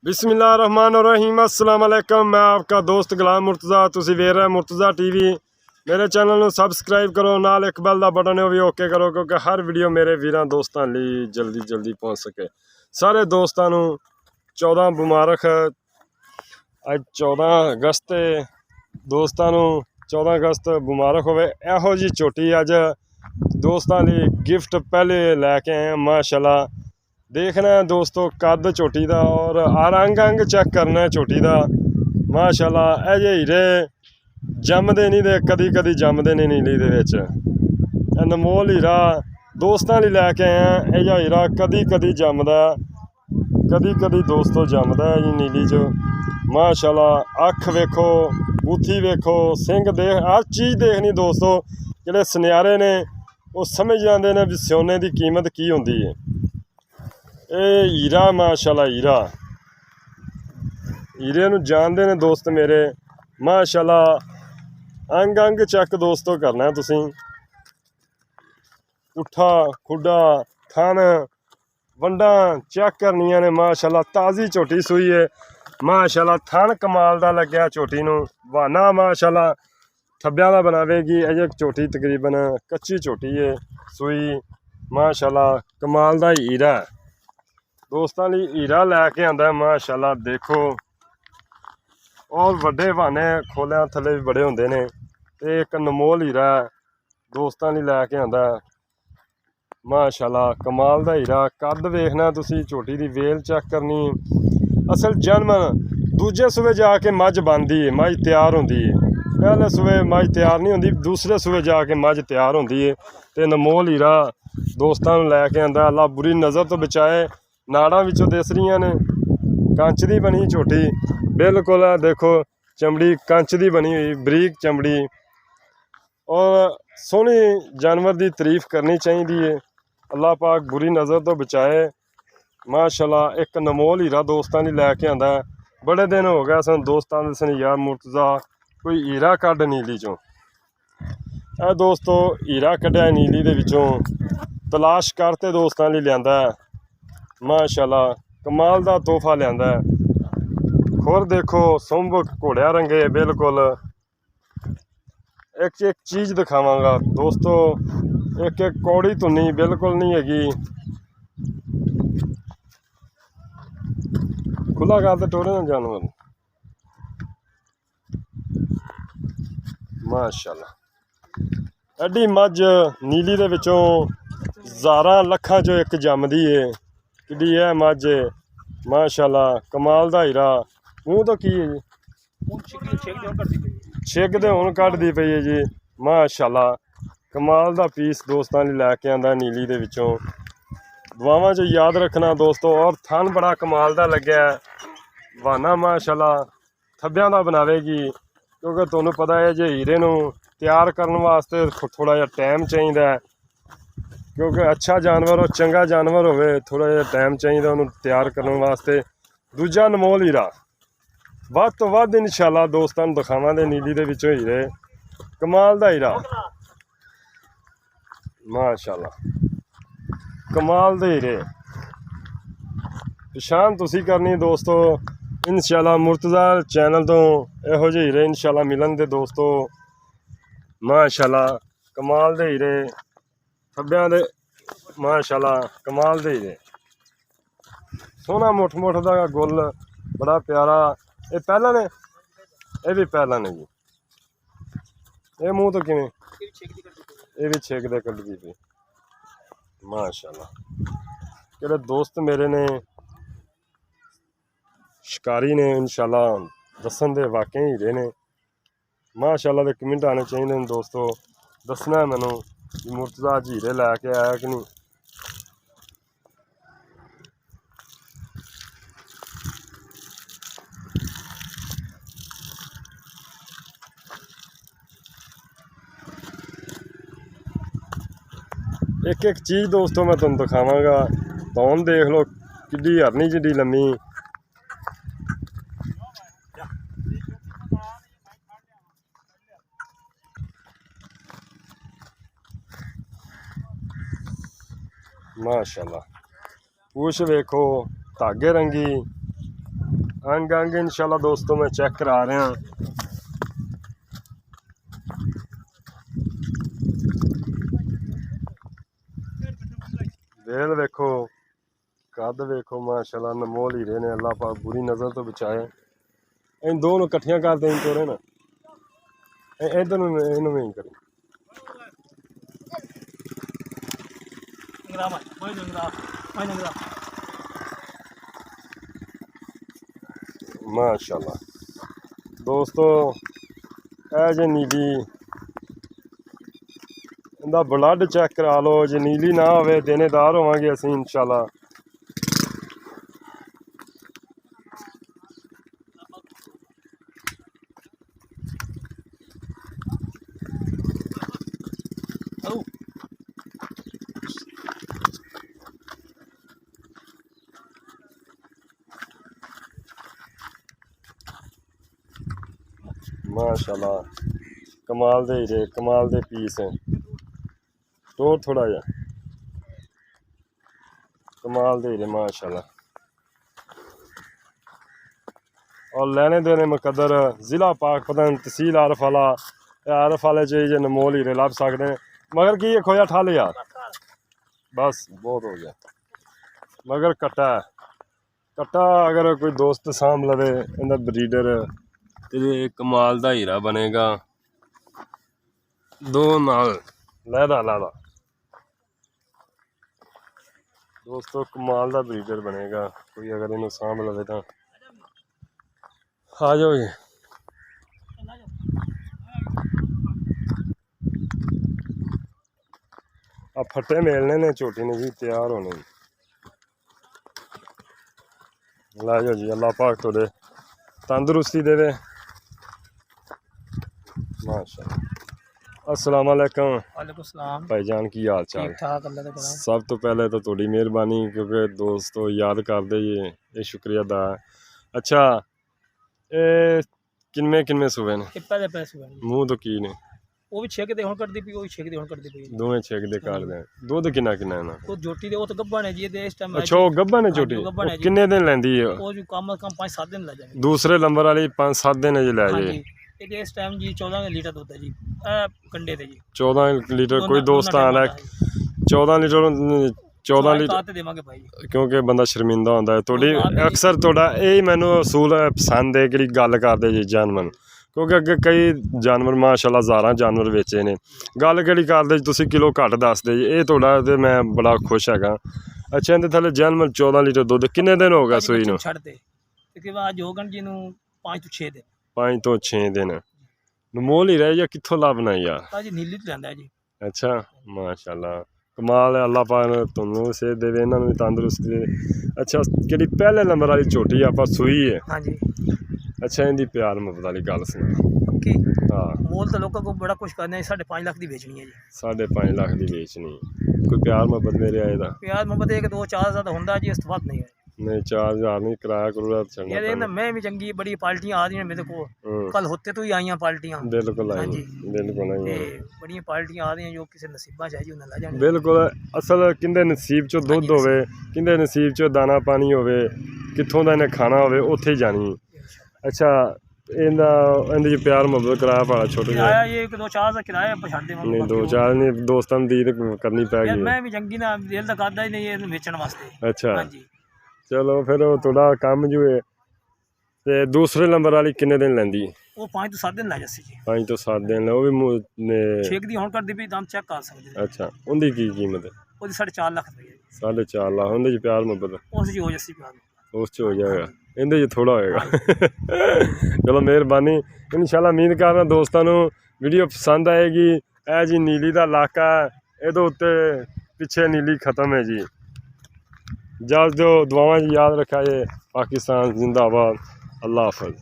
बिस्मिल्लाहिर्रहमानिर्रहीम अस्सलाम वालेकुम। मैं आपका दोस्त गुलाम मुर्तज़ा, तुसी वेख रहे मुर्तज़ा टीवी। मेरे चैनल ਨੂੰ सबसक्राइब करो, नाल एक बेल ਦਾ बटन है वो भी ओके करो क्योंकि हर वीडियो मेरे ਵੀਰਾਂ ਦੋਸਤਾਂ ਲਈ जल्दी पहुंच सके। ਸਾਰੇ ਦੋਸਤਾਂ ਨੂੰ 14 ਮੁਬਾਰਕ। ਅੱਜ 14 ਅਗਸਤ ਹੈ। ਦੋਸਤਾਂ ਨੂੰ 14 ਅਗਸਤ ਮੁਬਾਰਕ ਹੋਵੇ। ਇਹੋ ਜੀ ਝੋਟੀ ਅੱਜ ਦੋਸਤਾਂ ਲਈ ਗਿਫਟ ਪਹਿਲੇ ਲੈ ਕੇ ਆਏ माशाल्लाह। देखना है दोस्तों कद झोटी का और रंग अंग चेक करना है झोटी का माशाल्लाह। ये हीरे जमदे नहीं दे, कदी कदी जमदे नहीं नीली दे विच। अनमोल हीरा दोस्तों लिए लैके आए हैं। यह हीरा कदी कदी जमदा, कदी कदी दोस्तों जमदा है जी नीली च माशाल्लाह। अख वेखो, बूथी वेखो, सिंह देख, हर चीज़ देखनी दोस्तों। जिहड़े सुनियारे ने वो समझ जाते हैं भी सोने की कीमत की होंदी है। ये हीरा माशाल्लाह, हीरा हीरे नूं जानते ने दोस्त मेरे माशाल्लाह। अंग अंग चेक दोस्तों करना है तुसीं। पुट्ठा खुडा थन वंडा चेक करनियां ने माशाल्लाह। ताज़ी झोटी सूई है माशाल्लाह। थन कमाल दा लग्या झोटी नूं। बहाना माशाल्लाह थब्बियां दा बनावेगी। अजे झोटी तकरीबन कच्ची झोटी है सूई माशाल्लाह। कमाल दा हीरा दोस्तों लिए हीरा लैके आंदा माशाल्लाह। देखो और वड्डे बहाने खोलिया थले भी बड़े होंदे ने। ते एक अनमोल हीरा दोस्तों लिए लैके आंदा माशाल्लाह। कमाल दा हीरा। कद वेखना तुसी, झोटी दी वेल चेक करनी। असल जन्म दूजे सूबे जाके मझ बनदी है, मझ तैयार होंदी है। पहले सूबे मझ तैयार नहीं होंदी, दूसरे सूबे जाके मझ तैयार होंदी है। ते अनमोल हीरा दोस्तों लैके आंदा। अल्लाह बुरी नज़र तो बचाए। नाड़ा विचों दिस रही ने, कंच की बनी झोटी बिल्कुल। देखो चमड़ी कंच की बनी हुई, बरीक चमड़ी और सोहनी जानवर की तारीफ करनी चाहिए है। अल्लाह पाक बुरी नज़र तो बचाए माशाल्लाह। एक अनमोल हीरा दोस्तों ने लैके आंदा। बड़े दिन हो गए सन दोस्तों ने सन यार मुर्तज़ा कोई हीरा कढ़ नीली चों। ए दोस्तों हीरा कढ़िया नीली दे विचों, तलाश करते दोस्तों लिए लियांदा माशाल्लाह। कमाल दा तोहफा लियांदा है। खुर देखो सुंब घोड़िया रंगे बिल्कुल। एक एक चीज़ दिखावांगा दोस्तों। एक एक कौड़ी धुनी बिल्कुल नहीं हैगी। खुला कर दे टोरे ना जानवर माशाल्लाह। एडी मझ नीली दे विचों हज़ारां लखां चों एक जमदी है। कि है मझ माशाल्लाह। कमाल दा हीरा। मूँह तो की है जी, छिग दे हुण कढ़दी पई है जी माशाल्लाह। कमाल दा पीस दोस्तों ने लैके आंदा नीली दे विचों। दुआवां च याद रखना दोस्तों। और थन बड़ा कमाल दा लग्या बहाना माशाल्लाह थब्बियां दा बनावेगी क्योंकि तुहानूं पता है जे हीरे नूं तैयार करने वास्ते थोड़ा जिहा टाइम चाहिए। क्योंकि अच्छा जानवर और चंगा जानवर होवे थोड़ा जिहा टाइम चाहिए उन्होंने तैयार करने वास्ते। दूजा अनमोल हीरा वध तो वध इंशाल्लाह दोस्तों दिखावांगे नीली दे विचों हीरे। कमाल दा हीरा माशाल्लाह। कमाल दे हीरे पछाण तुसी करनी दोस्तों। इंशाल्लाह मुर्तज़ा चैनल तो इहो जिहे हीरे इंशाल्लाह मिलन दे दोस्तों माशाल्लाह। कमाल दे हीरे थब्बियां दे माशाल्लाह। कमाल दे हीरे सोहना मुठ मुठ दा गुल बड़ा प्यारा। ये पहला ने, ये भी पहला ने जी। ये मूँह तो किवें, ये भी छेक दे कड्ढदी पई माशाल्लाह। जेह्ड़े दोस्त मेरे ने शिकारी ने इंशाल्लाह दस्सन दे वाकई हीरे ने माशाल्लाह। दे कमेंट आने चाहिए दोस्तों। दसना है मैनू कि मुर्तज़ा अज हीरे लैके आया कि नहीं। एक एक चीज़ दोस्तों मैं तुहानूं दिखावांगा। तौन देख लो किड्डी हरनी जिड्डी लम्मी माशाल्लाह। पूछ वेखो धागे रंगी अंग अंग इंशाल्लाह दोस्तों मैं चेक करा रहा। वेल वेखो, कद वेखो माशाल्लाह नमोल हीरे ने, अल्लाह पाक बुरी नज़र तो बचाए। इन दोनों कट्ठियां कर दें चोरे ना, इधर इन्हों में ही करें। माशाल्लाह दोस्तों ए जे नीली इंदा ब्लड चेक करा लो, जे नीली ना होवे देनेदार होवांगे असीं इंशाल्लाह। माशाल्लाह कमाल दे हीरे, कमाल दे पीस हैं। तो थोड़ा जा कमाल दे हीरे माशाल्लाह। और लेने देने मुकद्दर ज़िला पाकपतन तहसील आरफ वाले चाहिए नमोल हीरे लभ सकते हैं। मगर की ये खोया ठल यार, बस बहुत हो गया। मगर कट्टा है, कट्टा अगर कोई दोस्त साम लवे इंदा ब्रीडर ये कमाल दा हीरा बनेगा। दो नाल लैदा लादा दोस्तों, कमाल दा ब्रीडर बनेगा कोई अगर इन्हू साम लवे तो। आ जाओ जी, आ फट्टे मेलने ने छोटी ने जी, तैयार होने। ला जाओ जी, अल्लाह पाक थोड़े तंदुरुस्ती देवे माशाल्लाह। अस्सलाम वालेकुम। वालेकुम सलाम भाईजान की हाल चाल? ठीक ठाक अल्लाह दा करम। सब तो पहले तो थोड़ी मेहरबानी, क्योंकि दोस्तों याद कर दे ये शुक्रिया दा। अच्छा ए किनमे किनमे सुबह ने? ਇਹ ਪਹਿਲੇ ਪੈਸੇ ਵਾਲੀ मूँह तो की ने ਉਹ ਵੀ ਛੇਕ ਦੇ ਹੁਣ ਕਰਦੀ ਪਈ, ਉਹ ਵੀ ਛੇਕ ਦੇ ਹੁਣ ਕਰਦੀ ਪਈ। दोवें छेक दे कर दें। दुध किन्ना किन्ना है ना? ਉਹ ਜੋਟੀ ਦੇ ਉਹ ਤਾਂ ਗੱਭਾ ਨੇ ਜੀ, ਇਹਦੇ ਇਸ ਟਾਈਮ अच्छा वो गब्बा ने छोटी, गब्बा ने जी। किन्ने दिन लेंदी है? ਉਹ ਜੋ ਕੰਮ 5-7 ਦਿਨ ਲੱਗ ਜਾਣਗੇ। दूसरे नंबर वाली 5-7 दिन ज लै जाए। ਹਾਂਜੀ ਇਹਦੇ ਇਸ ਟਾਈਮ ਜੀ 14 ਲੀਟਰ ਦੁੱਧ ਹੈ ਜੀ, ਇਹ ਕੰਡੇ ਤੇ ਜੀ। 14 लीटर कोई दोस्त ਦੋਨਾਂ आना ਟਾਈਮਾਂ ਦਾ ਹੈ। 14 लीटर 14 लीटर ਤਾਂ ਤੇ ਦੇਵਾਂਗੇ ਭਾਈ ਜੀ। क्योंकि बंदा शर्मिंदा होंदा है। थोड़ी अक्सर थोड़ा यही मैनू असूल पसंद है कि गल करते जी जानवर, क्योंकि अगे कई जानवर माशाल्लाह हज़ारां जानवर बेचे ने, गल केड़ी करदे तुसीं किलो घट दसदे जी, ये थोड़ा ते मैं बड़ा खुश हैगा। अच्छा इहदे थल्ले जानवर 14 लीटर दुध किन्ने दिन हो गए सूई नूं? ਛੱਡ ਦੇ ਤੇ ਬਾਅਦ ਹੋ ਗਣ ਜੀ ਨੂੰ 5 ਤੋਂ 6 ਦਿਨ। 5 ਤੋਂ 6 दिन नमोल ही रह या कित्थों लभना यार? ਤਾਂ ਜੀ ਨੀਲੀ ਤੋਂ ਲੈਂਦਾ ਜੀ। अच्छा माशाल्लाह कमाल है, अल्लाह पाक तुहानू सेहत देवे, इन्हां नूं भी तंदुरुस्ती देवे। अच्छा जिहड़ी पहले नंबर वाली झोटी आपां सूई है, ਹਾਂਜੀ अच्छा इहदी प्यार मुहब्बत वाली गल सुना। ਪੱਕੀ हाँ ਮੋਲ ਤਾਂ ਲੋਕਾਂ ਕੋ ਬੜਾ ਕੁਝ ਕਰਨਾ ਹੈ। 5.5 ਲੱਖ ਦੀ ਵੇਚਣੀ ਹੈ ਜੀ। 5.5 लाख की बेचनी, कोई प्यार मुहब्बत मेरे आए दा ਪਿਆਰ ਮੁਹੱਬਤ ਇੱਕ 2-4 ਹਜ਼ਾਰ ਹੁੰਦਾ ਜੀ, ਇਸ ਤੋਂ ਵੱਧ ਨਹੀਂ ਹੈ। नहीं 4,000 नहीं किराया करूँगा चढ़ना ਯਾਰ ਇਹ ਨਾ ਮੈਂ ਵੀ ਚੰਗੀ ਬੜੀ ਪਾਰਟੀਆਂ ਆ ਰਹੀਆਂ ਮੇਰੇ ਕੋਲ, ਕੱਲ ਹੋਤੇ ਤੋਂ ਹੀ ਆਈਆਂ ਪਾਰਟੀਆਂ। बिल्कुल आई, ਹਾਂਜੀ बिल्कुल आई ਤੇ ਬੜੀਆਂ ਪਾਰਟੀਆਂ ਆ ਰਹੀਆਂ ਜੋ ਕਿਸੇ ਨਸੀਬਾਂ ਚ ਹੈ ਜੀ, ਉਹਨਾਂ ਲੈ ਜਾਣੀ। बिल्कुल। असल किंदे नसीब चो दुध होवे, किंदे नसीब चो दाना पानी होवे, कित्थों दा इन्हें खाना होवे उत्थे ही जानी। अच्छा इहदे च प्यार मुहब्बत किराया भाड़ा छोटा जिहा? किराया ये 2-4 ਦਾ ਕਿਰਾਇਆ ਆਪਾਂ ਛੱਡ ਦੇਵਾਂਗੇ। नहीं 2-4 नहीं, दोस्तां दी दीद करनी ਯਾਰ पैगी। ਮੈਂ ਵੀ ਚੰਗੀ ਨਾ ਦਿਲ ਤਾਂ ਕਰਦਾ ਹੀ ਨਹੀਂ ਇਹਨੂੰ ਵੇਚਣ ਵਾਸਤੇ। अच्छा ਹਾਂਜੀ चलो फिर वो थोड़ा कम जो है। ते दूसरे नंबर वाली किन्ने दिन लैंदी? ਉਹ 5 ਤੋਂ 7 ਦਿਨ ਲੈ ਜਾਸੀ जी। 5 ਤੋਂ 7 दिन वो भी ਛੇਕ ਦੀ ਹੁਣ ਕਰਦੀ ਪਈ, ਦਾਮ ਚੈੱਕ ਕਰ ਸਕਦੇ ਜੀ। अच्छा उनकी की कीमत है? ਉਹਦੀ 4.5 ਲੱਖ ਰੁਪਏ ਜੀ। 4.5 लाख उनके च प्यार मुहब्बत ਉਸ ਜੀ ਹੋ ਜਾਸੀ ਪਿਆਰ। उस च हो जाएगा, इहदे च थोड़ा होएगा। चलो मेहरबानी, इंशाल्लाह उम्मीद करना दोस्तों नूं वीडियो पसंद आएगी। ए जी नीली दा इलाका है, इहदे उत्ते पिछे नीली खत्म है जी। जब जो दुआवां याद रखा जे। पाकिस्तान जिंदाबाद। अल्लाह हाफिज़।